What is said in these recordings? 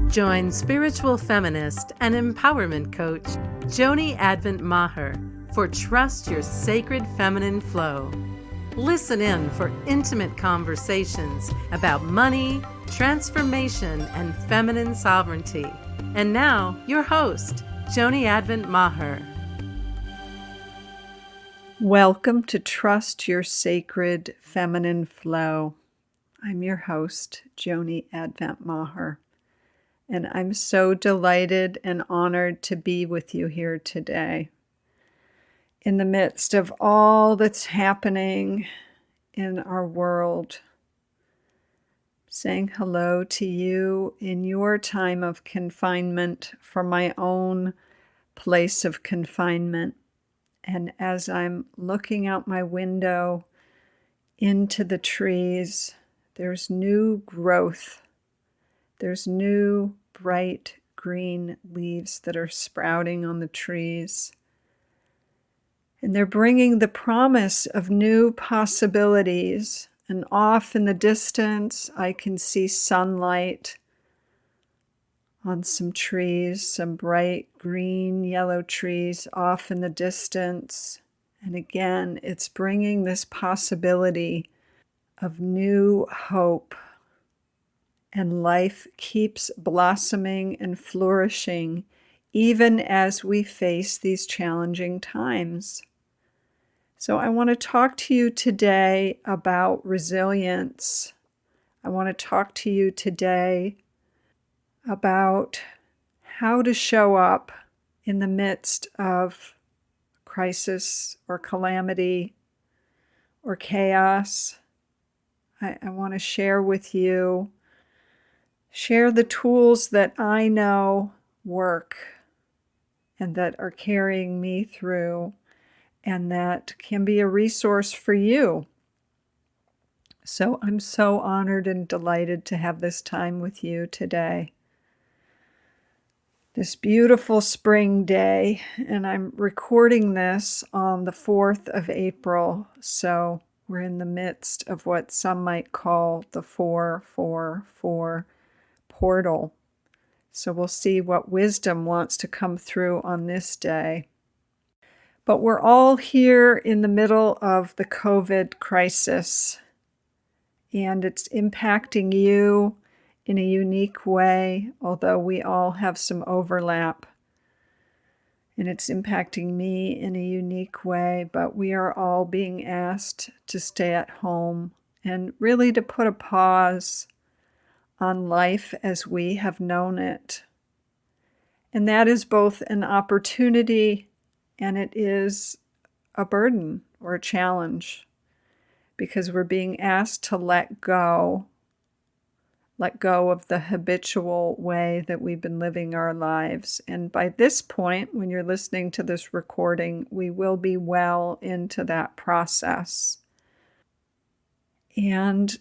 Join spiritual feminist and empowerment coach Joni Advent Maher for Trust Your Sacred Feminine Flow. Listen in for intimate conversations about money, transformation, and feminine sovereignty. And now, your host, Joni Advent Maher. Welcome to Trust Your Sacred Feminine Flow. I'm your host, Joni Advent Maher, and I'm so delighted and honored to be with you here today. In the midst of all that's happening in our world, saying hello to you in your time of confinement from my own place of confinement. And as I'm looking out my window into the trees, there's new growth. There's new bright green leaves that are sprouting on the trees. And they're bringing the promise of new possibilities. And off in the distance, I can see sunlight on some trees, some bright green, yellow trees off in the distance. And again, it's bringing this possibility of new hope. And life keeps blossoming and flourishing even as we face these challenging times. So I want to talk to you today about resilience. I want to talk to you today about how to show up in the midst of crisis or calamity or chaos. I want to share with you, share the tools that I know work and that are carrying me through and that can be a resource for you. So I'm so honored and delighted to have this time with you today. This beautiful spring day, and I'm recording this on the 4th of April, so we're in the midst of what some might call the 444 portal. So we'll see what wisdom wants to come through on this day. But we're all here in the middle of the COVID crisis, and it's impacting you in a unique way, although we all have some overlap. And it's impacting me in a unique way, but we are all being asked to stay at home and really to put a pause on life as we have known it. And that is both an opportunity and it is a burden or a challenge, because we're being asked to let go of the habitual way that we've been living our lives. And by this point, when you're listening to this recording, we will be well into that process. And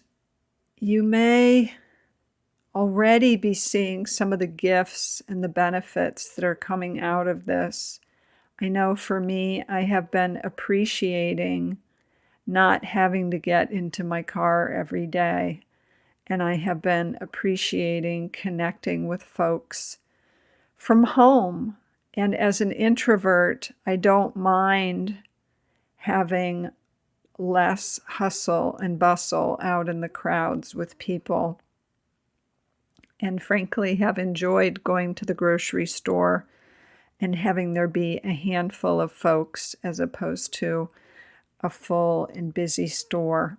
you may already be seeing some of the gifts and the benefits that are coming out of this. I know for me, I have been appreciating not having to get into my car every day. And I have been appreciating connecting with folks from home. And as an introvert, I don't mind having less hustle and bustle out in the crowds with people. And frankly, have enjoyed going to the grocery store and having there be a handful of folks as opposed to a full and busy store.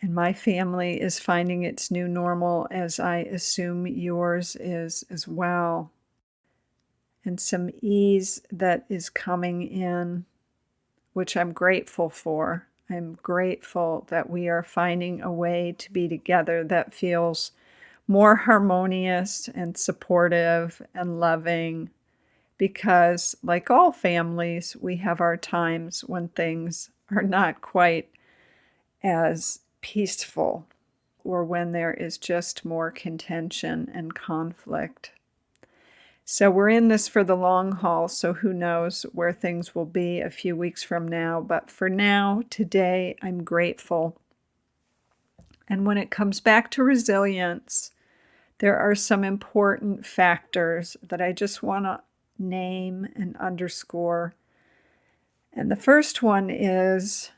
And my family is finding its new normal, as I assume yours is as well. And some ease that is coming in, which I'm grateful for. I'm grateful that we are finding a way to be together that feels more harmonious and supportive and loving, because like all families, we have our times when things are not quite as peaceful or when there is just more contention and conflict. So we're in this for the long haul, so who knows where things will be a few weeks from now. But for now, today, I'm grateful. And when it comes back to resilience, there are some important factors that I just want to name and underscore. And the first one is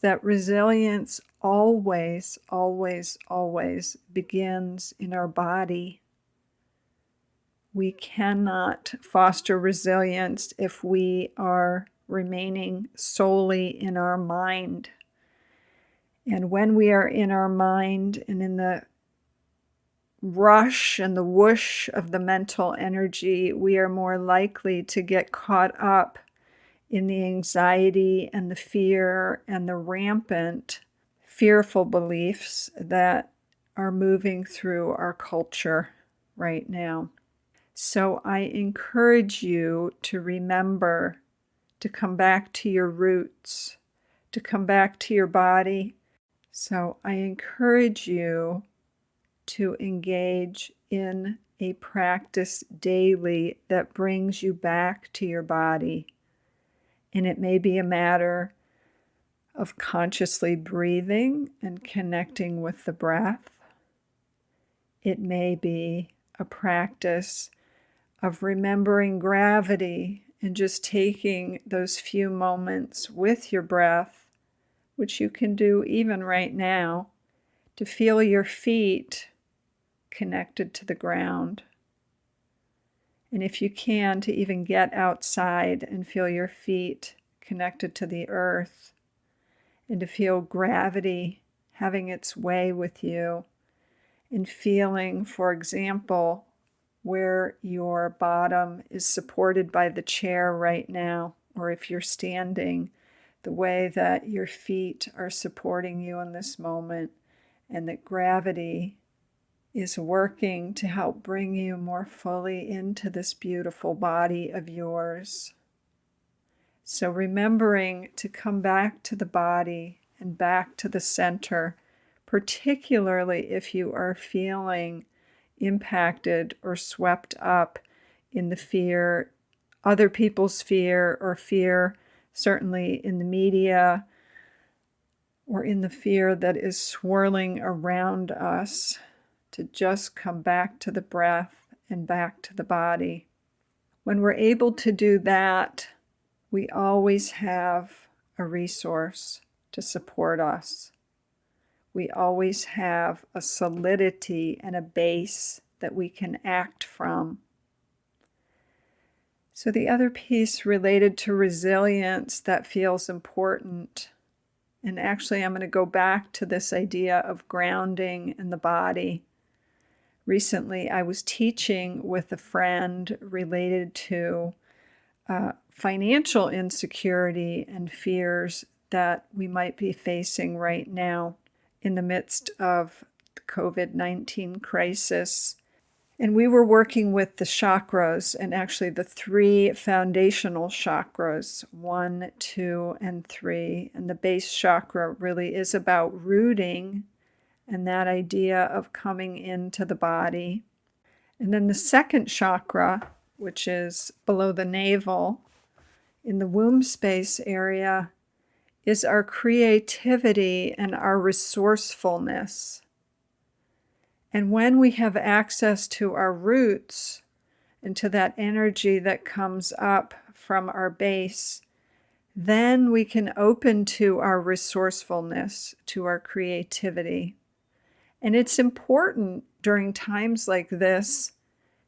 that resilience always, always, always begins in our body. We cannot foster resilience if we are remaining solely in our mind. And when we are in our mind and in the rush and the whoosh of the mental energy, we are more likely to get caught up in the anxiety and the fear and the rampant fearful beliefs that are moving through our culture right now. So I encourage you to remember to come back to your roots, to come back to your body. So I encourage you to engage in a practice daily that brings you back to your body. And it may be a matter of consciously breathing and connecting with the breath. It may be a practice of remembering gravity and just taking those few moments with your breath, which you can do even right now, to feel your feet connected to the ground. And if you can, to even get outside and feel your feet connected to the earth, and to feel gravity having its way with you, and feeling, for example, where your bottom is supported by the chair right now, or if you're standing, the way that your feet are supporting you in this moment, and that gravity is working to help bring you more fully into this beautiful body of yours. So remembering to come back to the body and back to the center, particularly if you are feeling impacted or swept up in the fear, other people's fear, or fear certainly in the media, or in the fear that is swirling around us, to just come back to the breath and back to the body. When we're able to do that, we always have a resource to support us. We always have a solidity and a base that we can act from. So the other piece related to resilience that feels important, and actually I'm going to go back to this idea of grounding in the body. Recently I was teaching with a friend related to financial insecurity and fears that we might be facing right now in the midst of the COVID-19 crisis. And we were working with the chakras, and actually the 3 foundational chakras, 1, 2, and 3. And the base chakra really is about rooting and that idea of coming into the body. And then the second chakra, which is below the navel, in the womb space area, is our creativity and our resourcefulness. And when we have access to our roots and to that energy that comes up from our base, then we can open to our resourcefulness, to our creativity. And it's important during times like this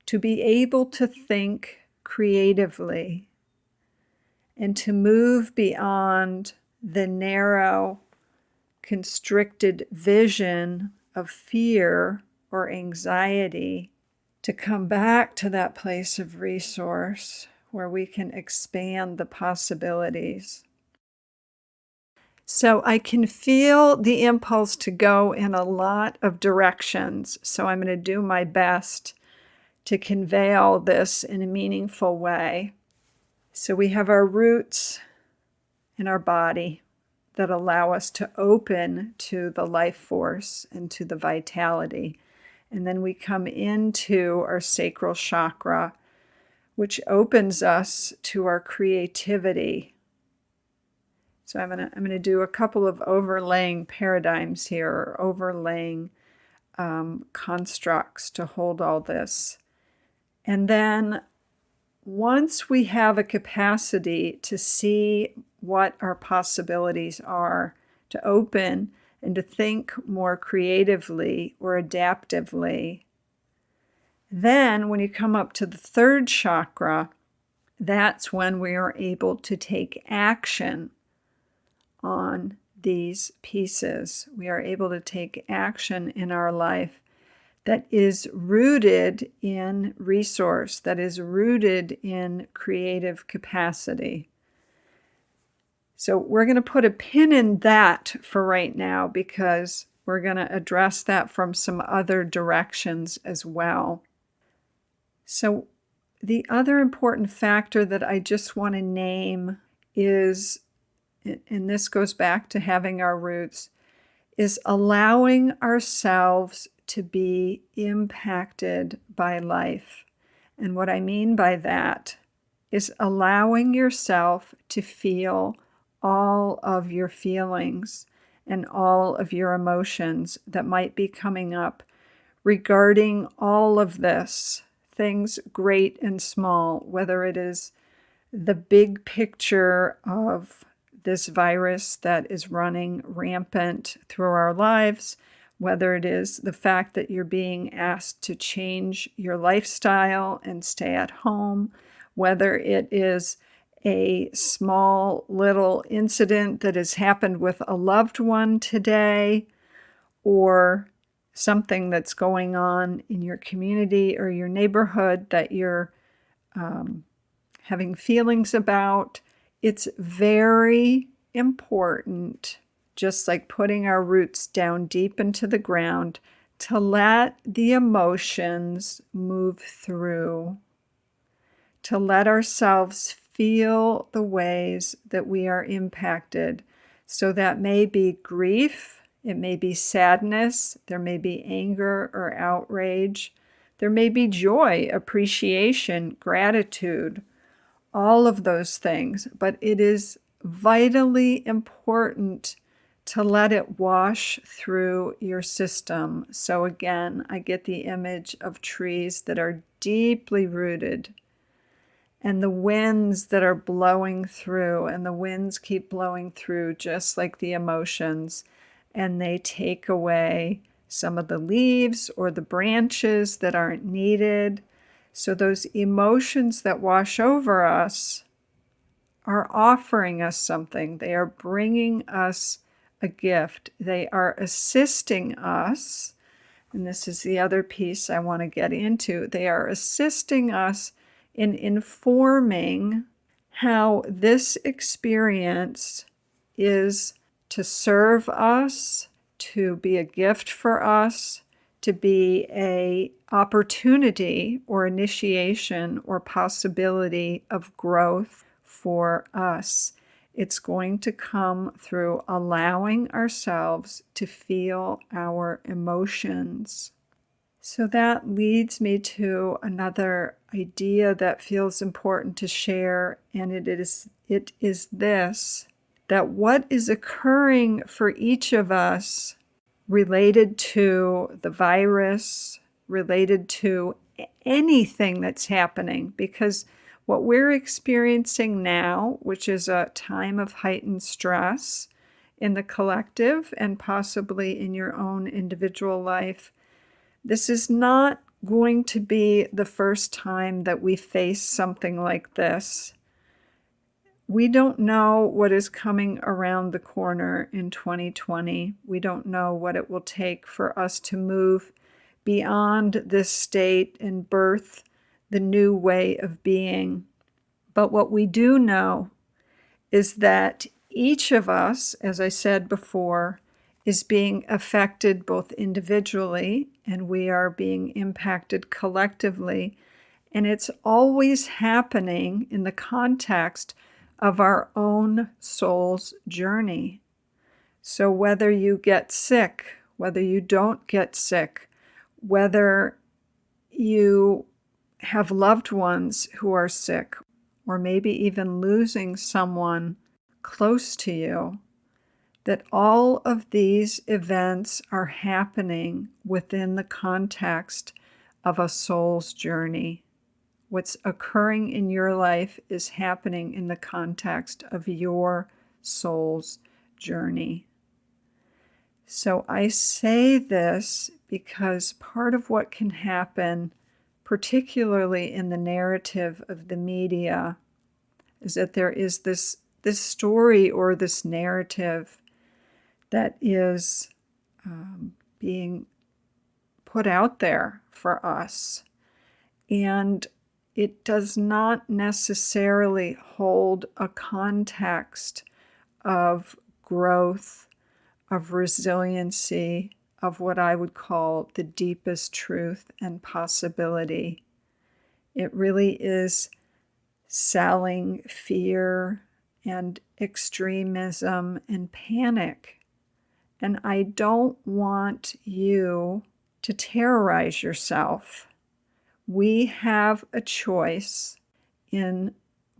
to be able to think creatively and to move beyond the narrow, constricted vision of fear or anxiety, to come back to that place of resource where we can expand the possibilities. So I can feel the impulse to go in a lot of directions. So I'm going to do my best to convey all this in a meaningful way. So we have our roots in our body that allow us to open to the life force and to the vitality. And then we come into our sacral chakra, which opens us to our creativity. So I'm going to do a couple of overlaying paradigms here, or overlaying constructs to hold all this. And then once we have a capacity to see what our possibilities are, to open and to think more creatively or adaptively, then when you come up to the third chakra, that's when we are able to take action on these pieces. We are able to take action in our life that is rooted in resource, that is rooted in creative capacity. So we're going to put a pin in that for right now because we're going to address that from some other directions as well. So the other important factor that I just want to name is, and this goes back to having our roots, is allowing ourselves to be impacted by life. And what I mean by that is allowing yourself to feel all of your feelings and all of your emotions that might be coming up regarding all of this, things great and small, whether it is the big picture of this virus that is running rampant through our lives, whether it is the fact that you're being asked to change your lifestyle and stay at home, whether it is a small little incident that has happened with a loved one today, or something that's going on in your community or your neighborhood that you're having feelings about. It's very important, just like putting our roots down deep into the ground, to let the emotions move through, to let ourselves feel the ways that we are impacted. So that may be grief, it may be sadness, there may be anger or outrage, there may be joy, appreciation, gratitude, all of those things. But it is vitally important to let it wash through your system. So again, I get the image of trees that are deeply rooted, and the winds that are blowing through, and the winds keep blowing through just like the emotions, and they take away some of the leaves or the branches that aren't needed. So those emotions that wash over us are offering us something. They are bringing us a gift. They are assisting us, and this is the other piece I want to get into. They are assisting us in informing how this experience is to serve us, to be a gift for us, to be an opportunity or initiation or possibility of growth for us. It's going to come through allowing ourselves to feel our emotions. So that leads me to another idea that feels important to share, and it is this, that what is occurring for each of us related to the virus, related to anything that's happening, because what we're experiencing now, which is a time of heightened stress in the collective and possibly in your own individual life, this is not going to be the first time that we face something like this. We don't know what is coming around the corner in 2020. We don't know what it will take for us to move beyond this state and birth the new way of being. But what we do know is that each of us, as I said before, is being affected both individually, and we are being impacted collectively. And it's always happening in the context of our own soul's journey. So whether you get sick, whether you don't get sick, whether you have loved ones who are sick, or maybe even losing someone close to you, that all of these events are happening within the context of a soul's journey. What's occurring in your life is happening in the context of your soul's journey. So I say this because part of what can happen, particularly in the narrative of the media, is that there is this story or this narrative that is being put out there for us. And it does not necessarily hold a context of growth, of resiliency, of what I would call the deepest truth and possibility. It really is selling fear and extremism and panic. And I don't want you to terrorize yourself. We have a choice in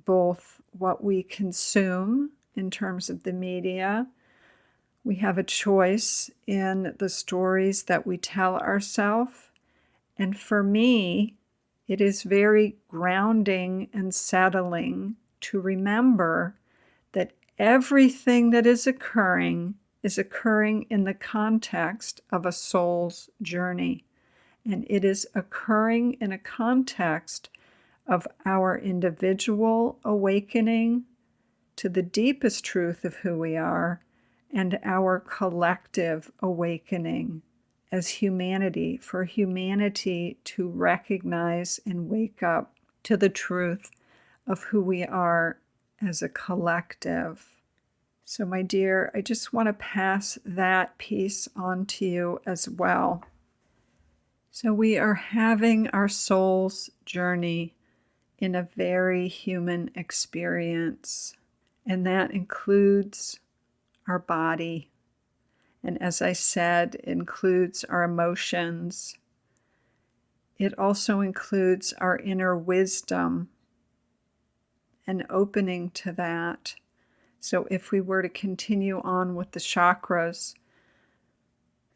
both what we consume in terms of the media. We have a choice in the stories that we tell ourselves. And for me, it is very grounding and settling to remember that everything that is occurring in the context of a soul's journey. And it is occurring in a context of our individual awakening to the deepest truth of who we are and our collective awakening as humanity, for humanity to recognize and wake up to the truth of who we are as a collective. So, my dear, I just want to pass that piece on to you as well. So we are having our soul's journey in a very human experience, and that includes our body. And as I said, it includes our emotions. It also includes our inner wisdom and opening to that. So if we were to continue on with the chakras,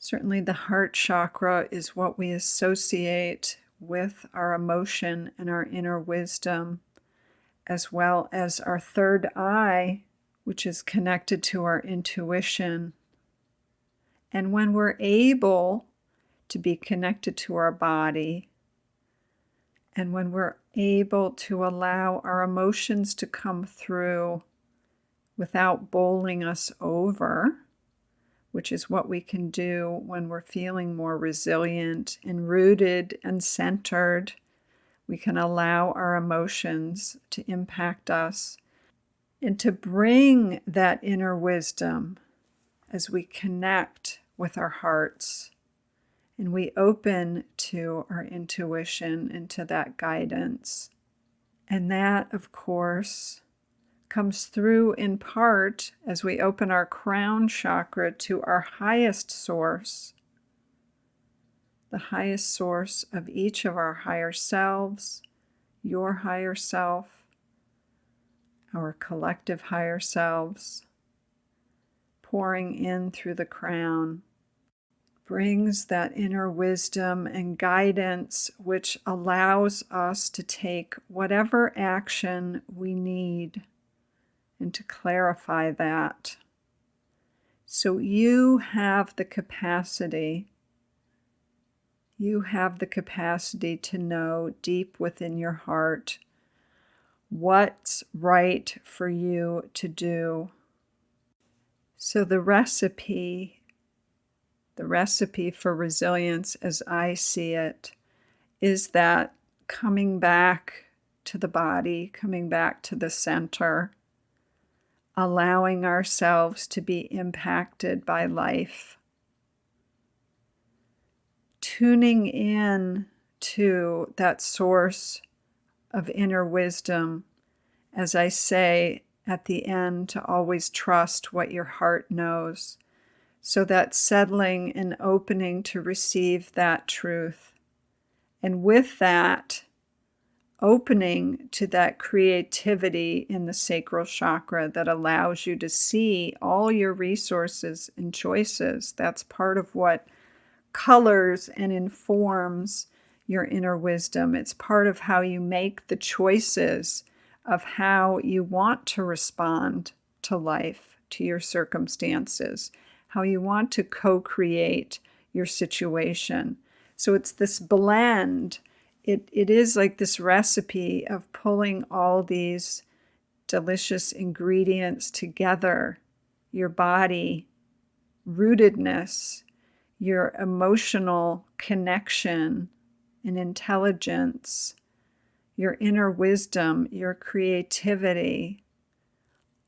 certainly the heart chakra is what we associate with our emotion and our inner wisdom, as well as our third eye, which is connected to our intuition. And when we're able to be connected to our body, and when we're able to allow our emotions to come through without bowling us over, which is what we can do when we're feeling more resilient and rooted and centered, we can allow our emotions to impact us and to bring that inner wisdom as we connect with our hearts and we open to our intuition and to that guidance. And that, of course, comes through in part as we open our crown chakra to our highest source, the highest source of each of our higher selves, your higher self, our collective higher selves, pouring in through the crown, brings that inner wisdom and guidance which allows us to take whatever action we need and to clarify that. So you have the capacity to know deep within your heart what's right for you to do. So the recipe for resilience, as I see it, is that coming back to the body, coming back to the center, allowing ourselves to be impacted by life, tuning in to that source of inner wisdom, as I say at the end, to always trust what your heart knows. So that settling and opening to receive that truth. And with that, opening to that creativity in the sacral chakra that allows you to see all your resources and choices. That's part of what colors and informs your inner wisdom. It's part of how you make the choices of how you want to respond to life, to your circumstances, how you want to co-create your situation. So it's this blend. It is like this recipe of pulling all these delicious ingredients together: your body, rootedness, your emotional connection and intelligence, your inner wisdom, your creativity.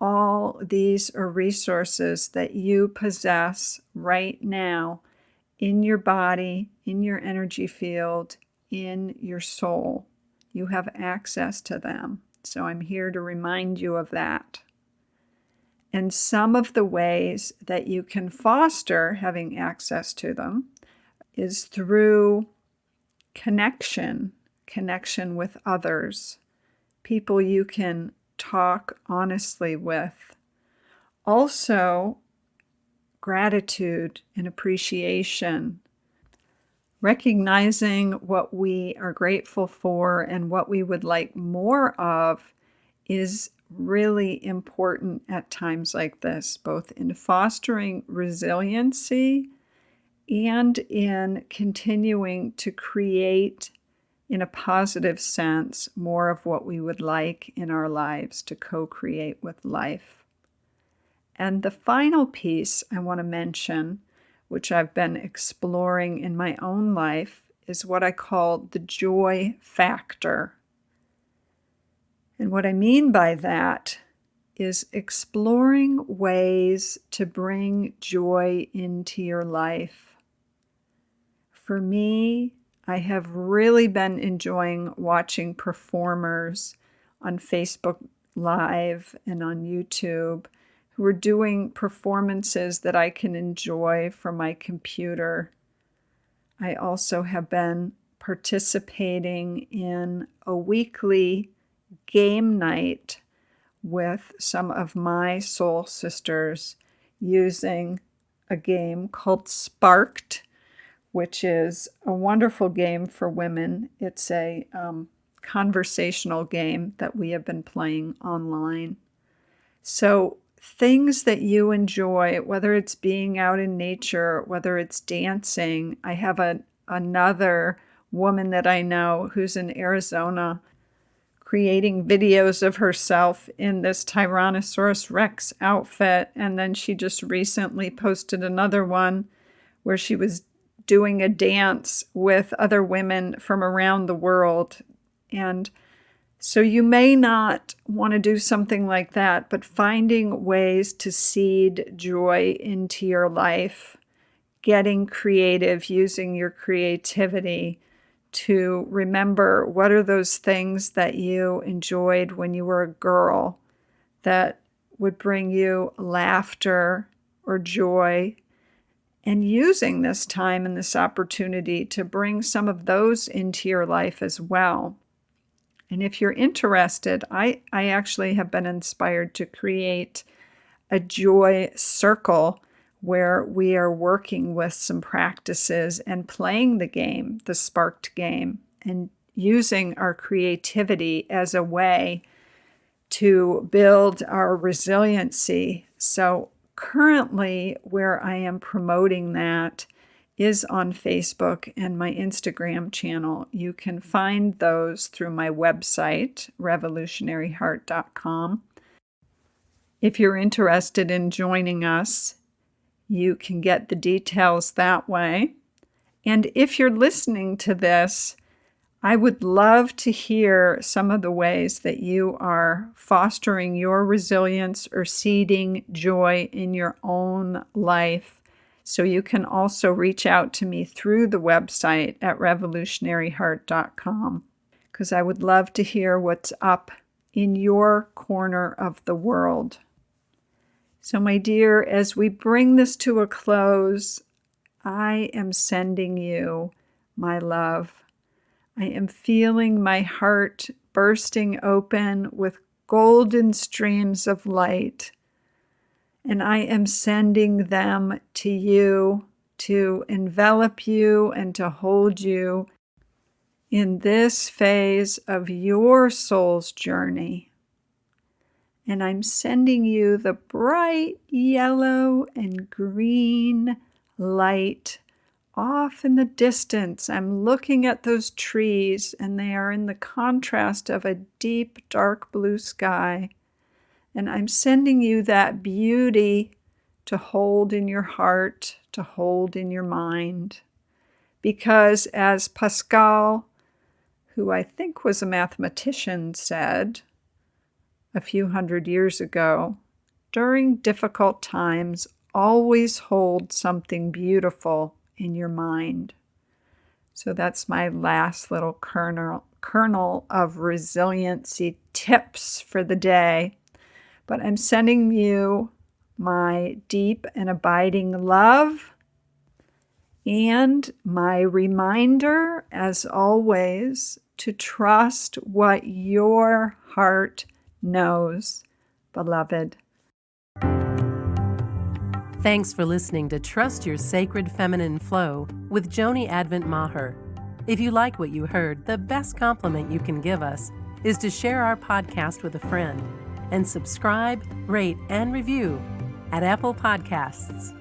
All these are resources that you possess right now in your body, in your energy field, in your soul. You have access to them. So I'm here to remind you of that. And some of the ways that you can foster having access to them is through connection with others, people you can talk honestly with. Also, gratitude and appreciation, recognizing what we are grateful for and what we would like more of is really important at times like this, both in fostering resiliency and in continuing to create, in a positive sense, more of what we would like in our lives, to co-create with life. And the final piece I want to mention, which I've been exploring in my own life, is what I call the joy factor. And what I mean by that is exploring ways to bring joy into your life. For me, I have really been enjoying watching performers on Facebook Live and on YouTube who are doing performances that I can enjoy from my computer. I also have been participating in a weekly game night with some of my soul sisters using a game called Sparked, which is a wonderful game for women. It's a conversational game that we have been playing online. So things that you enjoy, whether it's being out in nature, whether it's dancing. I have another woman that I know who's in Arizona creating videos of herself in this Tyrannosaurus Rex outfit. And then she just recently posted another one where she was doing a dance with other women from around the world. And so you may not want to do something like that, but finding ways to seed joy into your life, getting creative, using your creativity to remember what are those things that you enjoyed when you were a girl that would bring you laughter or joy, and using this time and this opportunity to bring some of those into your life as well. And if you're interested, I actually have been inspired to create a joy circle where we are working with some practices and playing the game, the Sparked game, and using our creativity as a way to build our resiliency. So currently, where I am promoting that is on Facebook and my Instagram channel. You can find those through my website, revolutionaryheart.com. If you're interested in joining us, you can get the details that way. And if you're listening to this, I would love to hear some of the ways that you are fostering your resilience or seeding joy in your own life. So you can also reach out to me through the website at revolutionaryheart.com, because I would love to hear what's up in your corner of the world. So my dear, as we bring this to a close, I am sending you my love. I am feeling my heart bursting open with golden streams of light, and I am sending them to you to envelop you and to hold you in this phase of your soul's journey. And I'm sending you the bright yellow and green light off in the distance. I'm looking at those trees, and they are in the contrast of a deep, dark blue sky. And I'm sending you that beauty to hold in your heart, to hold in your mind. Because as Pascal, who I think was a mathematician, said a few hundred years ago, during difficult times, always hold something beautiful in your mind. So that's my last little kernel of resiliency tips for the day. But I'm sending you my deep and abiding love and my reminder, as always, to trust what your heart knows, beloved. Thanks for listening to Trust Your Sacred Feminine Flow with Joni Advent Maher. If you like what you heard, the best compliment you can give us is to share our podcast with a friend and subscribe, rate, and review at Apple Podcasts.